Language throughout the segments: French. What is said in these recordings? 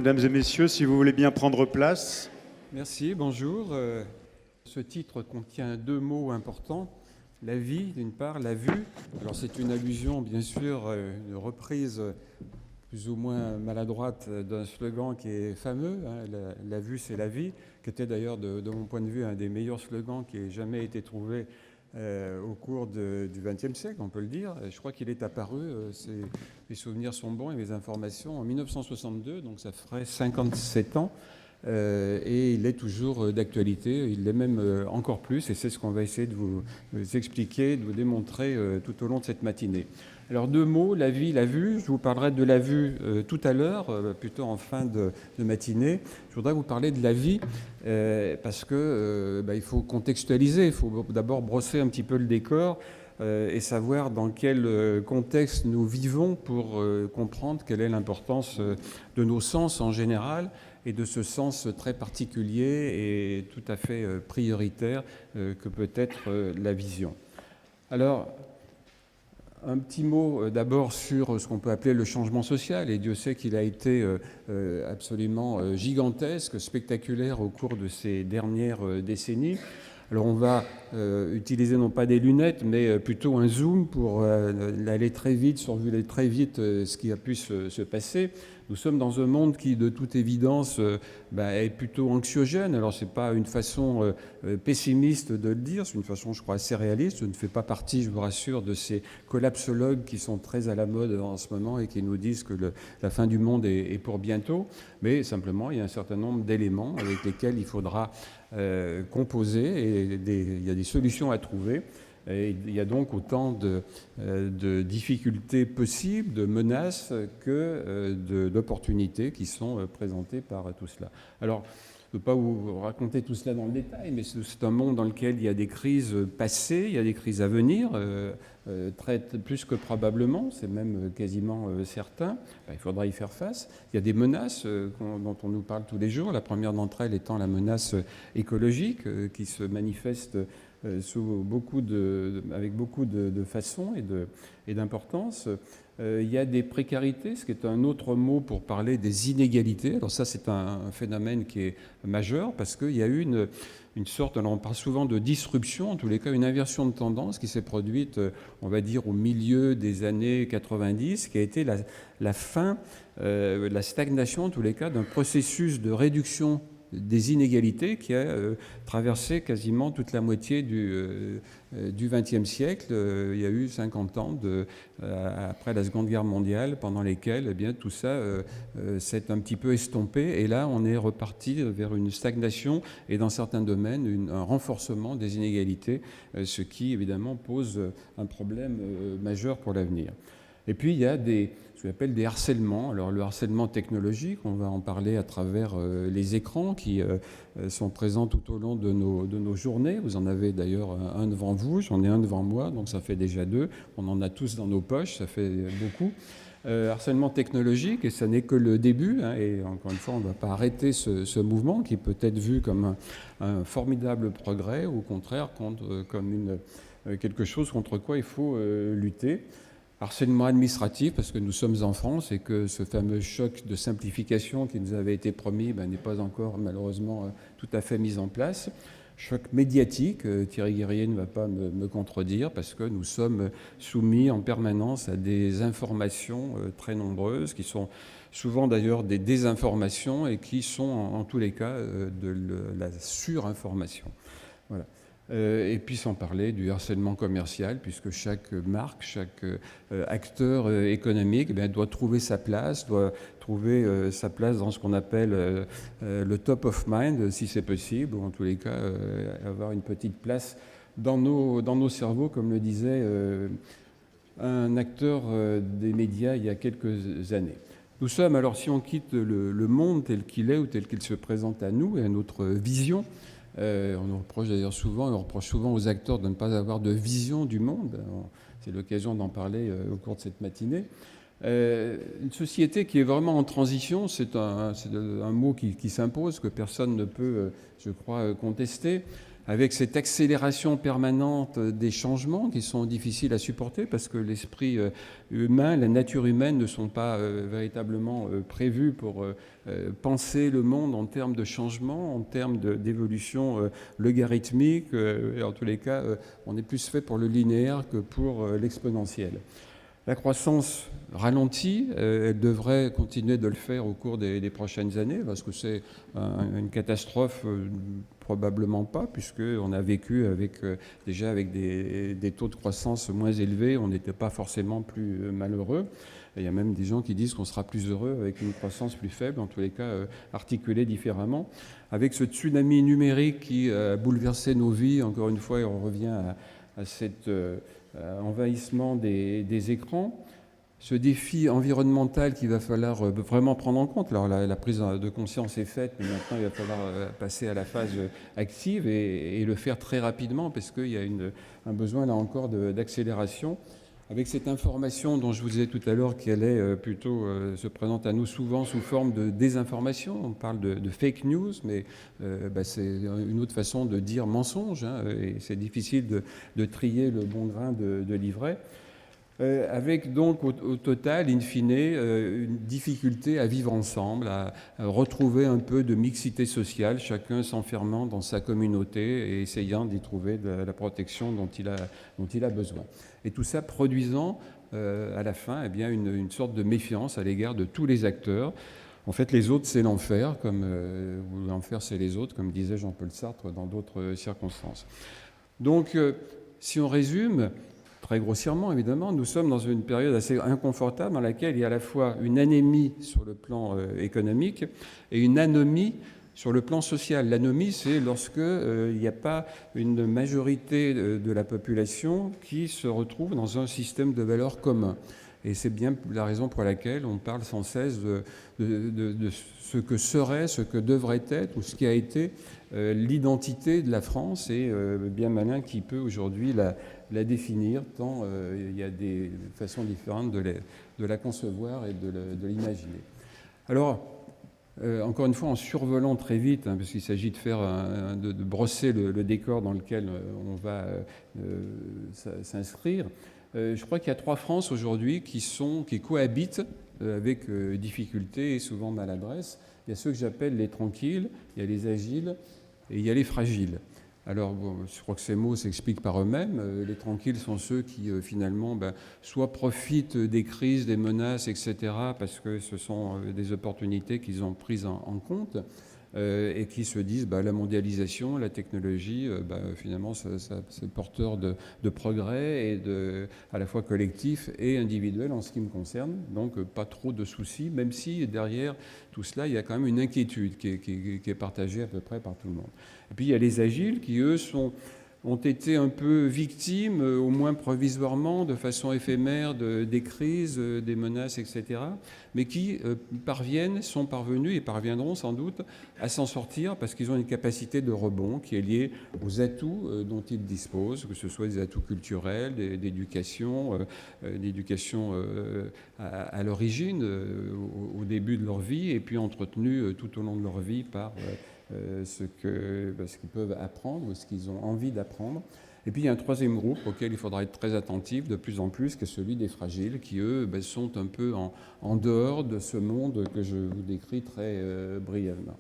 Mesdames et messieurs, si vous voulez bien prendre place. Merci, bonjour. Ce titre contient deux mots importants. La vie, d'une part, la vue. Alors c'est une allusion, bien sûr, une reprise plus ou moins maladroite d'un slogan qui est fameux, hein, la vue c'est la vie, qui était d'ailleurs de mon point de vue un des meilleurs slogans qui ait jamais été trouvé au cours du XXe siècle, on peut le dire. Je crois qu'il est apparu, mes souvenirs sont bons et mes informations, en 1962, donc ça ferait 57 ans. Et il est toujours d'actualité, il l'est même encore plus, et c'est ce qu'on va essayer de vous expliquer, de vous démontrer tout au long de cette matinée. Alors deux mots, la vie, la vue. Je vous parlerai de la vue tout à l'heure, plutôt en fin de matinée. Je voudrais vous parler de la vie parce que il faut contextualiser, il faut d'abord brosser un petit peu le décor et savoir dans quel contexte nous vivons pour comprendre quelle est l'importance de nos sens en général et de ce sens très particulier et tout à fait prioritaire que peut être la vision. Alors, un petit mot d'abord sur ce qu'on peut appeler le changement social, et Dieu sait qu'il a été absolument gigantesque, spectaculaire au cours de ces dernières décennies. Alors on va utiliser non pas des lunettes, mais plutôt un zoom pour aller très vite, survoler très vite ce qui a pu se passer. Nous sommes dans un monde qui, de toute évidence, est plutôt anxiogène. Alors, ce n'est pas une façon pessimiste de le dire, c'est une façon, je crois, assez réaliste. Je ne fais pas partie, je vous rassure, de ces collapsologues qui sont très à la mode en ce moment et qui nous disent que la fin du monde est pour bientôt. Mais simplement, il y a un certain nombre d'éléments avec lesquels il faudra composer et il y a des solutions à trouver. Et il y a donc autant de difficultés possibles, de menaces que d'opportunités qui sont présentées par tout cela. Alors, je ne peux pas vous raconter tout cela dans le détail, mais c'est un monde dans lequel il y a des crises passées, il y a des crises à venir, plus que probablement, c'est même quasiment certain. Il faudra y faire face. Il y a des menaces dont on nous parle tous les jours, la première d'entre elles étant la menace écologique qui se manifeste avec beaucoup de façons et d'importance. Il y a des précarités, ce qui est un autre mot pour parler des inégalités. Alors ça, c'est un phénomène qui est majeur parce qu'il y a eu une sorte, alors on parle souvent de disruption, en tous les cas une inversion de tendance qui s'est produite, on va dire, au milieu des années 90, qui a été la fin, la stagnation, en tous les cas, d'un processus de réduction des inégalités qui a traversé quasiment toute la moitié du XXe siècle. Il y a eu 50 ans après la Seconde Guerre mondiale pendant lesquels tout ça s'est un petit peu estompé et là on est reparti vers une stagnation et dans certains domaines un renforcement des inégalités, ce qui évidemment pose un problème majeur pour l'avenir. Et puis il y a ce qu'on appelle des harcèlements. Alors le harcèlement technologique, on va en parler à travers les écrans qui sont présents tout au long de nos journées. Vous en avez d'ailleurs un devant vous, j'en ai un devant moi, donc ça fait déjà deux. On en a tous dans nos poches, ça fait beaucoup. Harcèlement technologique, et ça n'est que le début, hein, et encore une fois, on ne va pas arrêter ce mouvement qui peut être vu comme un formidable progrès, ou au contraire comme quelque chose contre quoi il faut lutter. Harcèlement administratif, parce que nous sommes en France et que ce fameux choc de simplification qui nous avait été promis n'est pas encore malheureusement tout à fait mis en place. Choc médiatique, Thierry Guerrier ne va pas me contredire, parce que nous sommes soumis en permanence à des informations très nombreuses, qui sont souvent d'ailleurs des désinformations et qui sont en tous les cas de la surinformation. Voilà. Et puis sans parler du harcèlement commercial, puisque chaque marque, chaque acteur économique doit trouver sa place, doit trouver sa place dans ce qu'on appelle le top of mind, si c'est possible, ou en tous les cas avoir une petite place dans nos cerveaux, comme le disait un acteur des médias il y a quelques années. Nous sommes, alors si on quitte le monde tel qu'il est ou tel qu'il se présente à nous et à notre vision, on nous reproche d'ailleurs souvent, on reproche souvent aux acteurs de ne pas avoir de vision du monde. C'est l'occasion d'en parler au cours de cette matinée. Une société qui est vraiment en transition, c'est un mot qui s'impose, que personne ne peut, je crois, contester. avec cette accélération permanente des changements qui sont difficiles à supporter parce que l'esprit humain, la nature humaine ne sont pas véritablement prévus pour penser le monde en termes de changement, en termes d'évolution logarithmique. En tous les cas, on est plus fait pour le linéaire que pour l'exponentiel. La croissance ralentit, elle devrait continuer de le faire au cours des prochaines années, parce que c'est une catastrophe, probablement pas, puisqu'on a vécu déjà avec des taux de croissance moins élevés, on n'était pas forcément plus malheureux. Et il y a même des gens qui disent qu'on sera plus heureux avec une croissance plus faible, en tous les cas articulée différemment. Avec ce tsunami numérique qui a bouleversé nos vies, encore une fois, et on revient à cet envahissement des écrans, ce défi environnemental qu'il va falloir vraiment prendre en compte. Alors la prise de conscience est faite, mais maintenant il va falloir passer à la phase active et le faire très rapidement parce qu'il y a un besoin là encore d'accélération. Avec cette information dont je vous disais tout à l'heure qu'elle est plutôt se présente à nous souvent sous forme de désinformation, on parle de fake news, mais c'est une autre façon de dire mensonge, hein, et c'est difficile de trier le bon grain de livret. Avec donc au total, in fine, une difficulté à vivre ensemble, à retrouver un peu de mixité sociale, chacun s'enfermant dans sa communauté et essayant d'y trouver de la protection dont il a besoin. Et tout ça produisant à la fin une sorte de méfiance à l'égard de tous les acteurs. En fait, les autres, c'est l'enfer, ou l'enfer, c'est les autres, comme disait Jean-Paul Sartre dans d'autres circonstances. Donc, si on résume, très grossièrement, évidemment, nous sommes dans une période assez inconfortable dans laquelle il y a à la fois une anémie sur le plan économique et une anomie sur le plan social. L'anomie, c'est lorsque il n'y a pas une majorité de la population qui se retrouve dans un système de valeurs commun. Et c'est bien la raison pour laquelle on parle sans cesse de ce que serait, ce que devrait être, ou ce qui a été l'identité de la France, et bien malin qui peut aujourd'hui la définir, tant il y a des façons différentes de la concevoir et de l'imaginer. Alors, encore une fois, en survolant très vite, parce qu'il s'agit de brosser le décor dans lequel on va s'inscrire, je crois qu'il y a 3 France aujourd'hui qui cohabitent avec difficulté et souvent maladresse. Il y a ceux que j'appelle les tranquilles, il y a les agiles et il y a les fragiles. Alors, je crois que ces mots s'expliquent par eux-mêmes. Les tranquilles sont ceux qui, finalement, soit profitent des crises, des menaces, etc., parce que ce sont des opportunités qu'ils ont prises en compte, et qui se disent la mondialisation, la technologie, finalement, c'est porteur de progrès et à la fois collectif et individuel en ce qui me concerne. Donc, pas trop de soucis, même si derrière tout cela, il y a quand même une inquiétude qui est partagée à peu près par tout le monde. Et puis, il y a les agiles qui, eux, ont été un peu victimes, au moins provisoirement, de façon éphémère, des crises, des menaces, etc., mais qui sont parvenus et parviendront sans doute à s'en sortir parce qu'ils ont une capacité de rebond qui est liée aux atouts dont ils disposent, que ce soit des atouts culturels, d'éducation, à l'origine, au début de leur vie, et puis entretenus tout au long de leur vie par ce qu'ils peuvent apprendre ou ce qu'ils ont envie d'apprendre. Et puis il y a un troisième groupe auquel il faudra être très attentif de plus en plus, qui est celui des fragiles, qui eux sont un peu en dehors de ce monde que je vous décris très brièvement.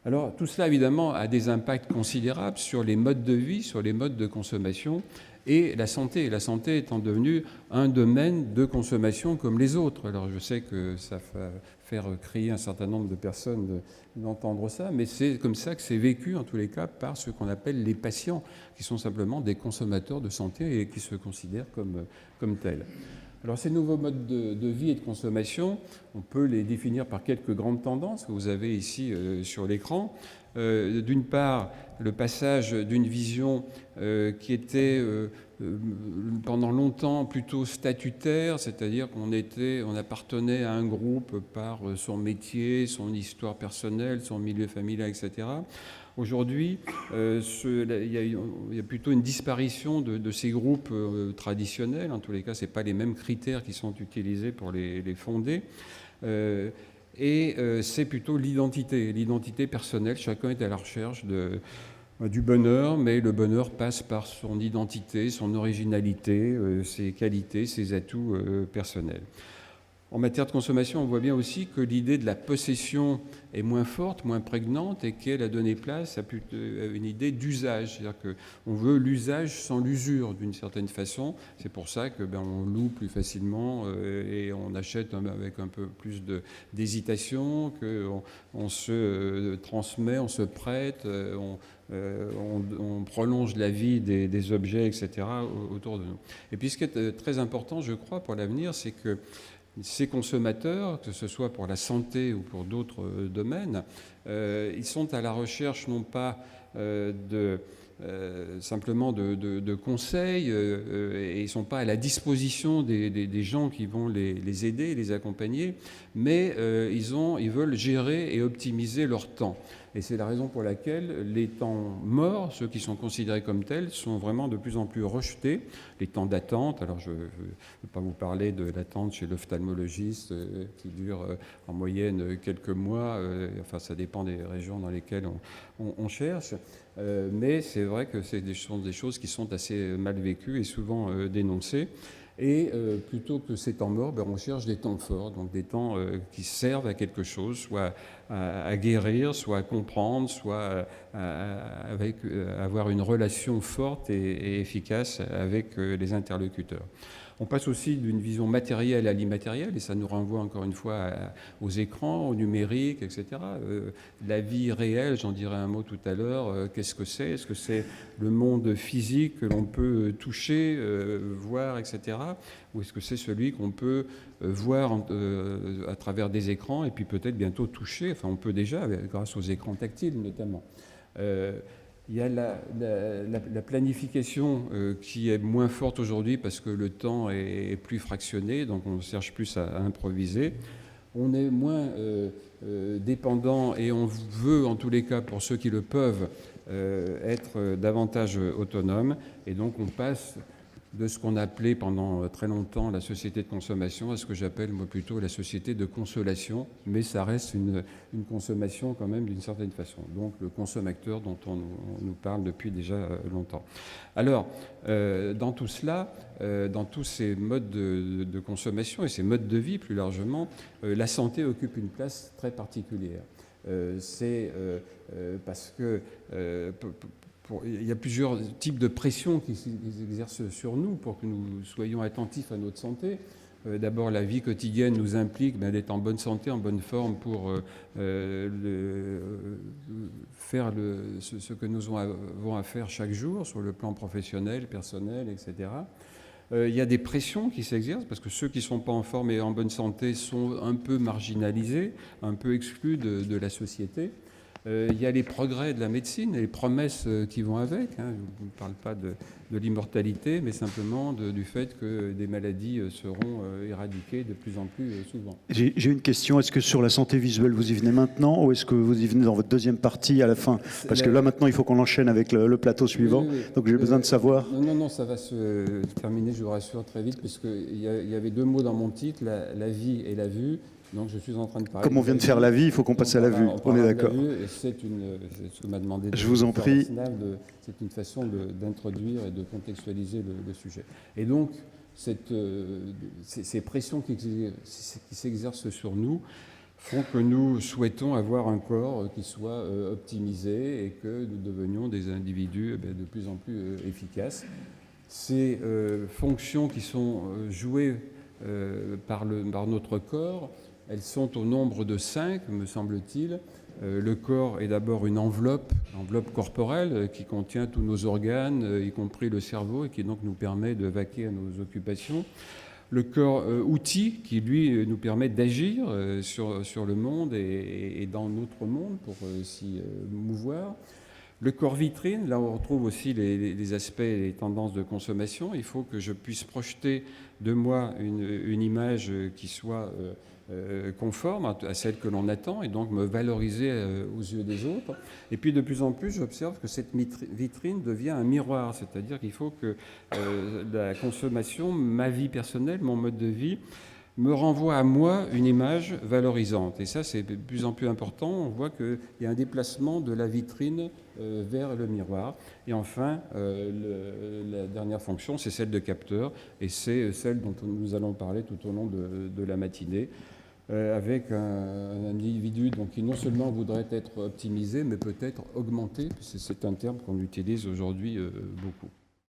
Alors tout cela évidemment a des impacts considérables sur les modes de vie, sur les modes de consommation et la santé. La santé étant devenue un domaine de consommation comme les autres. Alors je sais que ça va faire crier un certain nombre de personnes d'entendre ça, mais c'est comme ça que c'est vécu en tous les cas par ce qu'on appelle les patients, qui sont simplement des consommateurs de santé et qui se considèrent comme tels. Alors ces nouveaux modes de vie et de consommation, on peut les définir par quelques grandes tendances que vous avez ici sur l'écran. D'une part, le passage d'une vision qui était pendant longtemps plutôt statutaire, c'est-à-dire qu'on appartenait à un groupe par son métier, son histoire personnelle, son milieu familial, etc. Aujourd'hui, il y a plutôt une disparition de ces groupes traditionnels. En tous les cas, ce n'est pas les mêmes critères qui sont utilisés pour les fonder. Et c'est plutôt l'identité personnelle. Chacun est à la recherche du bonheur, mais le bonheur passe par son identité, son originalité, ses qualités, ses atouts personnels. En matière de consommation, on voit bien aussi que l'idée de la possession est moins forte, moins prégnante, et qu'elle a donné place à une idée d'usage. C'est-à-dire qu'on veut l'usage sans l'usure, d'une certaine façon. C'est pour ça que on loue plus facilement et on achète avec un peu plus d'hésitation, qu'on se transmet, on se prête, on prolonge la vie des objets, etc., autour de nous. Et puis ce qui est très important, je crois, pour l'avenir, c'est que ces consommateurs, que ce soit pour la santé ou pour d'autres domaines, ils sont à la recherche non pas simplement de conseils, et ils ne sont pas à la disposition des gens qui vont les aider, les accompagner, mais ils veulent gérer et optimiser leur temps. Et c'est la raison pour laquelle les temps morts, ceux qui sont considérés comme tels, sont vraiment de plus en plus rejetés. Les temps d'attente, alors je ne vais pas vous parler de l'attente chez l'ophtalmologiste qui dure en moyenne quelques mois, enfin ça dépend des régions dans lesquelles on cherche, mais c'est vrai que ce sont des choses qui sont assez mal vécues et souvent dénoncées. Et plutôt que ces temps morts, on cherche des temps forts, donc des temps qui servent à quelque chose, soit à guérir, soit à comprendre, soit à avoir une relation forte et efficace avec les interlocuteurs. On passe aussi d'une vision matérielle à l'immatériel, et ça nous renvoie encore une fois aux écrans, au numérique, etc. La vie réelle, j'en dirai un mot tout à l'heure, qu'est-ce que c'est ? Est-ce que c'est le monde physique que l'on peut toucher, voir, etc. Ou est-ce que c'est celui qu'on peut voir à travers des écrans et puis peut-être bientôt toucher ? Enfin, on peut déjà, grâce aux écrans tactiles notamment. Il y a la planification qui est moins forte aujourd'hui parce que le temps est plus fractionné, donc on cherche plus à improviser. On est moins dépendant et on veut, en tous les cas, pour ceux qui le peuvent, être davantage autonome. Et donc on passe de ce qu'on appelait pendant très longtemps la société de consommation à ce que j'appelle moi plutôt la société de consolation, mais ça reste une consommation quand même d'une certaine façon. Donc le consommateur dont on nous parle depuis déjà longtemps. Alors, dans tout cela, dans tous ces modes de consommation et ces modes de vie plus largement, la santé occupe une place très particulière. C'est parce que il y a plusieurs types de pressions qui s'exercent sur nous pour que nous soyons attentifs à notre santé. D'abord, la vie quotidienne nous implique d'être en bonne santé, en bonne forme pour faire ce que nous avons à faire chaque jour sur le plan professionnel, personnel, etc. Il y a des pressions qui s'exercent parce que ceux qui ne sont pas en forme et en bonne santé sont un peu marginalisés, un peu exclus de la société. Il y a les progrès de la médecine et les promesses qui vont avec. Je ne parle pas de l'immortalité, mais simplement du fait que des maladies seront éradiquées de plus en plus souvent. J'ai une question. Est-ce que sur la santé visuelle, vous y venez maintenant ou est-ce que vous y venez dans votre deuxième partie à la fin ? Parce que là, maintenant, il faut qu'on enchaîne avec le plateau suivant. Oui. Donc, j'ai besoin de savoir. Non, ça va se terminer, je vous rassure, très vite, parce qu'il y avait deux mots dans mon titre, la vie et la vue. Donc je suis en train de parler. Comme on vient de faire la vie, il faut qu'on passe à la vue. On est d'accord. C'est ce que m'a demandé. Je vous en prie. C'est une façon d'introduire et de contextualiser le sujet. Et donc ces pressions qui s'exercent sur nous font que nous souhaitons avoir un corps qui soit optimisé et que nous devenions des individus de plus en plus efficaces. Ces fonctions qui sont jouées par notre corps, elles sont au nombre de 5, me semble-t-il. Le corps est d'abord une enveloppe corporelle qui contient tous nos organes, y compris le cerveau, et qui donc nous permet de vaquer à nos occupations. Le corps outil qui, lui, nous permet d'agir sur le monde et dans notre monde pour s'y mouvoir. Le corps vitrine, là on retrouve aussi les aspects et les tendances de consommation. Il faut que je puisse projeter de moi une image qui soit conforme à celle que l'on attend et donc me valoriser aux yeux des autres. Et puis de plus en plus, j'observe que cette vitrine devient un miroir, c'est-à-dire qu'il faut que la consommation, ma vie personnelle, mon mode de vie, me renvoie à moi une image valorisante. Et ça, c'est de plus en plus important. On voit qu'il y a un déplacement de la vitrine vers le miroir. Et enfin, la dernière fonction, c'est celle de capteur. Et c'est celle dont nous allons parler tout au long de la matinée, avec un individu donc, qui non seulement voudrait être optimisé, mais peut-être augmenté, puisque c'est un terme qu'on utilise aujourd'hui beaucoup.